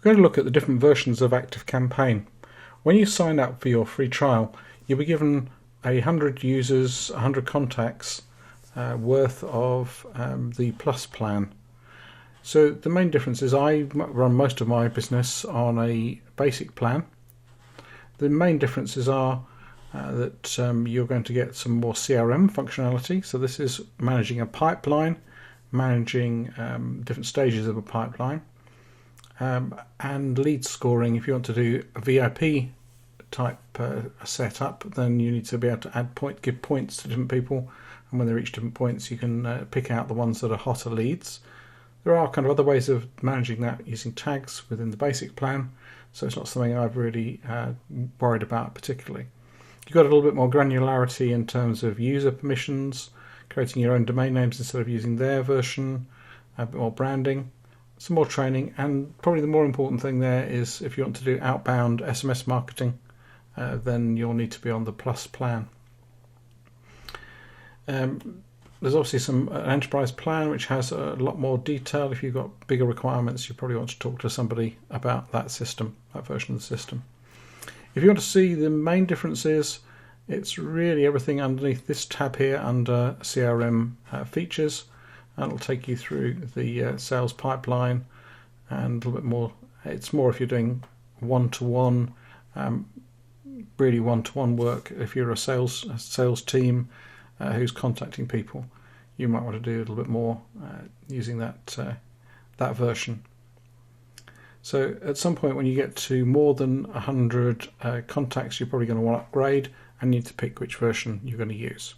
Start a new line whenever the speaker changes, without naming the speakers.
going to look at the different versions of ActiveCampaign. When you sign up for your free trial, you'll be given 100 users, 100 contacts worth of the Plus plan. So the main difference is I run most of my business on a basic plan. The main differences are that you're going to get some more CRM functionality. So this is managing a pipeline, managing different stages of a pipeline, and lead scoring. If you want to do a VIP type setup, then you need to be able to give points to different people, and when they reach different points you can pick out the ones that are hotter leads. There are kind of other ways of managing that using tags within the basic plan, so it's not something I've really worried about particularly. You've got a little bit more granularity in terms of user permissions, creating your own domain names instead of using their version, a bit more branding, some more training, and probably the more important thing there is if you want to do outbound SMS marketing, then you'll need to be on the Plus plan. There's obviously an enterprise plan which has a lot more detail. If you've got bigger requirements, you probably want to talk to somebody about that system, that version of the system. If you want to see the main differences, it's really everything underneath this tab here under CRM features, and it'll take you through the sales pipeline and a little bit more. It's more if you're doing one-to-one, really one-to-one work. If you're a sales team who's contacting people, you might want to do a little bit more using that version. So at some point when you get to more than 100 contacts, you're probably going to want to upgrade and need to pick which version you're going to use.